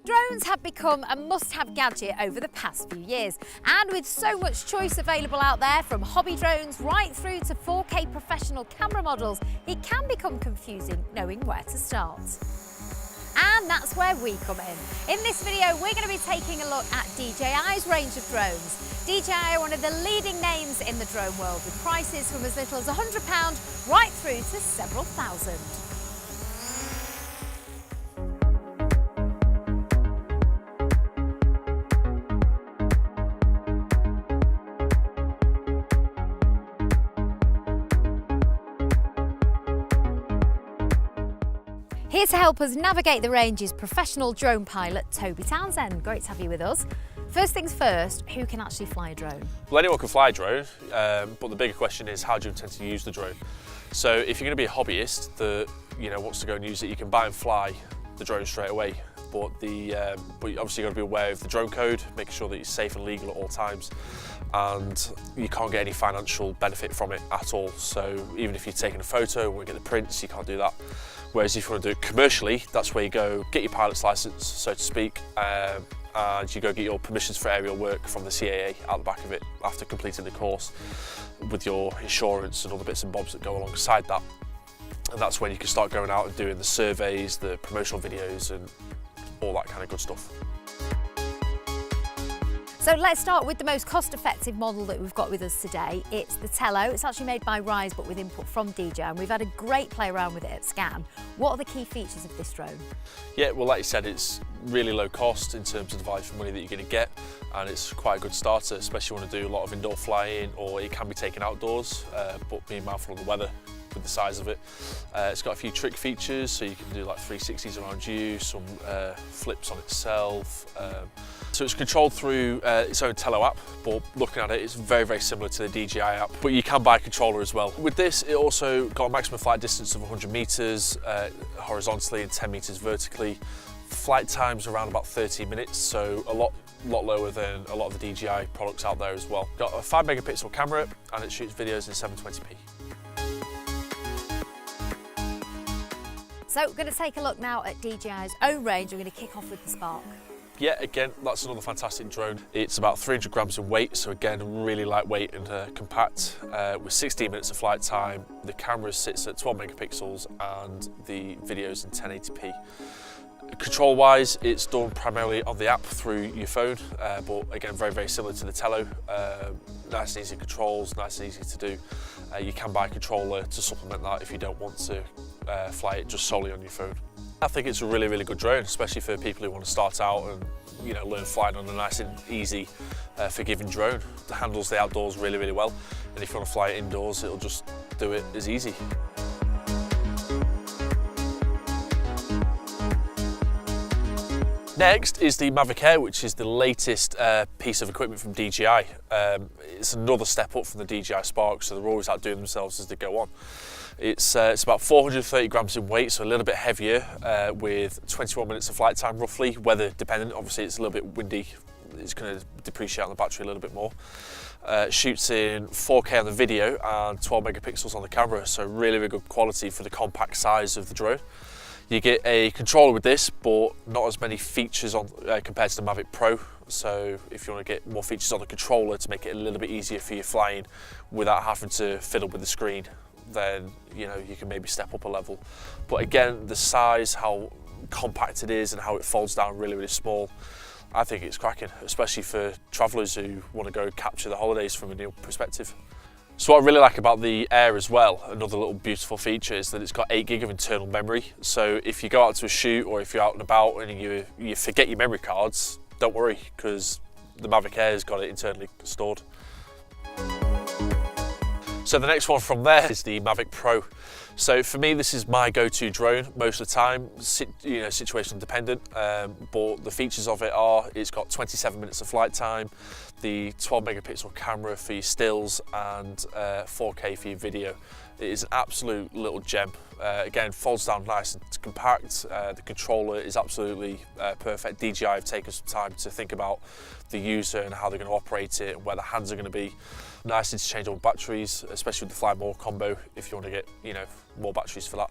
Drones have become a must-have gadget over the past few years, and with so much choice available out there, from hobby drones right through to 4K professional camera models, it can become confusing knowing where to start. And that's where we come in. In this video, we're going to be taking a look at DJI's range of drones. DJI are one of the leading names in the drone world, with prices from as little as £100 right through to several thousand. Here to help us navigate the range is professional drone pilot Toby Townsend. Great to have you with us. First things first, who can actually fly a drone? Well, anyone can fly a drone, but the bigger question is, how do you intend to use the drone? So if you're going to be a hobbyist that wants to go and use it, you can buy and fly the drone straight away. But obviously you've got to be aware of the drone code, making sure that you're safe and legal at all times, and you can't get any financial benefit from it at all. So even if you're taking a photo and want to get the prints, you can't do that. Whereas if you want to do it commercially, that's where you go get your pilot's license, so to speak, and you go get your permissions for aerial work from the CAA out the back of it after completing the course, with your insurance and all the bits and bobs that go alongside that. And that's when you can start going out and doing the surveys, the promotional videos and all that kind of good stuff. So let's start with the most cost-effective model that we've got with us today. It's the Telo. It's actually made by Rise, but with input from DJI, and we've had a great play around with it at Scan. What are the key features of this drone? Yeah, well, like you said, it's really low cost in terms of the value for money that you're going to get, and it's quite a good starter, especially if you want to do a lot of indoor flying, or it can be taken outdoors, but being mindful of the weather with the size of it. It's got a few trick features, so you can do like 360s around you, some flips on itself. So it's controlled through its own Telo app, but looking at it, it's very, very similar to the DJI app, but you can buy a controller as well. With this, it also got a maximum flight distance of 100 meters horizontally and 10 meters vertically. Flight time's around about 30 minutes, so a lot lower than a lot of the DJI products out there as well. Got a 5 megapixel camera, and it shoots videos in 720p. So we're going to take a look now at DJI's own range. We're going to kick off with the Spark. Yeah, again, that's another fantastic drone. It's about 300 grams in weight, so again, really lightweight and compact. With 16 minutes of flight time, the camera sits at 12 megapixels and the video's in 1080p. Control-wise, it's done primarily on the app through your phone, but again, very, very similar to the Telo. Nice and easy controls, nice and easy to do. You can buy a controller to supplement that if you don't want to fly it just solely on your phone. I think it's a really, really good drone, especially for people who want to start out and learn flying on a nice and easy, forgiving drone. It handles the outdoors really, really well, and if you want to fly it indoors, it'll just do it as easy. Next is the Mavic Care, which is the latest piece of equipment from DJI. It's another step up from the DJI Spark, so they're always outdoing themselves as they go on. It's about 430 grams in weight, so a little bit heavier, with 21 minutes of flight time roughly, weather dependent. Obviously it's a little bit windy, it's going to depreciate on the battery a little bit more. Shoots in 4K on the video and 12 megapixels on the camera, so really, really good quality for the compact size of the drone. You get a controller with this, but not as many features on compared to the Maverick Pro. So if you want to get more features on the controller to make it a little bit easier for your flying without having to fiddle with the screen, then you can maybe step up a level. But again, the size, how compact it is and how it folds down really, really small, I think it's cracking, especially for travellers who want to go capture the holidays from a new perspective. So what I really like about the Air as well, another little beautiful feature, is that it's got 8 gig of internal memory. So if you go out to a shoot or if you're out and about and you forget your memory cards, don't worry, because the Mavic Air has got it internally stored. So the next one from there is the Maverick Pro. So for me, this is my go-to drone most of the time, situation dependent, but the features of it are, it's got 27 minutes of flight time, the 12 megapixel camera for your stills, and 4K for your video. It is an absolute little gem. Again, folds down nice and compact. The controller is absolutely perfect. DJI have taken some time to think about the user and how they're going to operate it and where the hands are going to be. Nice interchangeable batteries, especially with the Fly More combo if you want to get more batteries for that.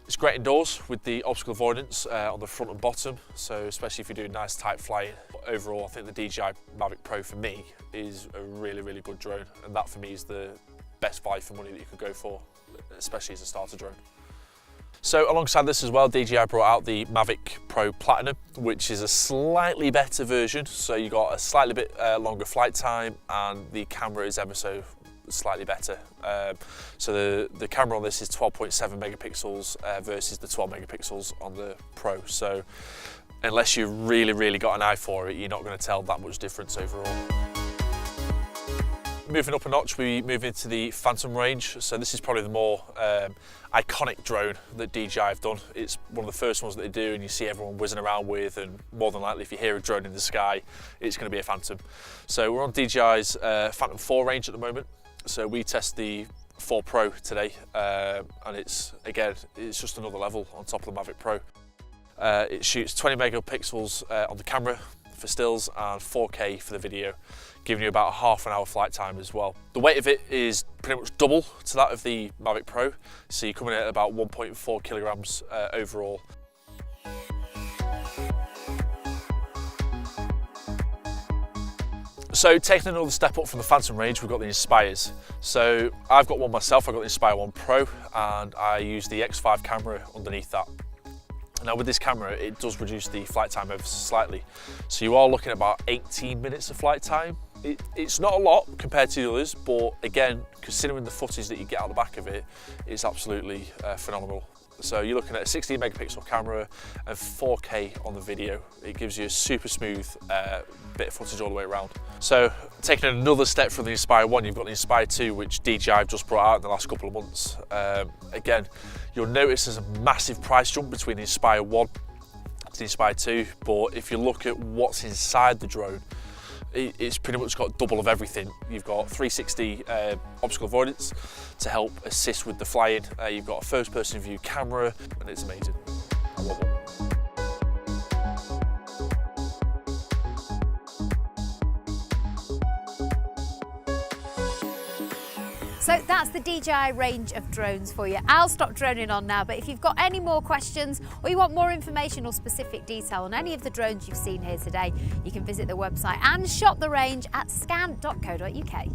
It's great indoors with the obstacle avoidance on the front and bottom, so especially if you're doing nice tight flying. But overall, I think the DJI Mavic Pro for me is a really, really good drone, and that for me is the best value for money that you could go for, especially as a starter drone. So alongside this as well, DJI brought out the Mavic Pro Platinum, which is a slightly better version. So you got a slightly bit longer flight time, and the camera is ever so slightly better. So the camera on this is 12.7 megapixels versus the 12 megapixels on the Pro. So unless you've really, really got an eye for it, you're not going to tell that much difference overall. Moving up a notch, we move into the Phantom range. So this is probably the more iconic drone that DJI have done. It's one of the first ones that they do, and you see everyone whizzing around with, and more than likely if you hear a drone in the sky, it's going to be a Phantom. So we're on DJI's Phantom 4 range at the moment. So we test the 4 Pro today, and it's just another level on top of the Mavic Pro. It shoots 20 megapixels on the camera for stills and 4K for the video, giving you about a half an hour flight time as well. The weight of it is pretty much double to that of the Mavic Pro, so you're coming in at about 1.4 kilograms overall. So taking another step up from the Phantom range, we've got the Inspires. So I've got one myself, I've got the Inspire 1 Pro, and I use the X5 camera underneath that. Now with this camera, it does reduce the flight time ever so slightly. So you are looking at about 18 minutes of flight time. It's not a lot compared to the others, but again, considering the footage that you get out the back of it, it's absolutely phenomenal. So you're looking at a 16 megapixel camera and 4K on the video. It gives you a super smooth bit of footage all the way around. So taking another step from the Inspire 1, you've got the Inspire 2, which DJI have just brought out in the last couple of months. Again, you'll notice there's a massive price jump between the Inspire 1 to the Inspire 2, but if you look at what's inside the drone, it's pretty much got double of everything. You've got 360 obstacle avoidance to help assist with the flying. You've got a first-person view camera, and it's amazing. I love it. So that's the DJI range of drones for you. I'll stop droning on now, but if you've got any more questions or you want more information or specific detail on any of the drones you've seen here today, you can visit the website and shop the range at scan.co.uk.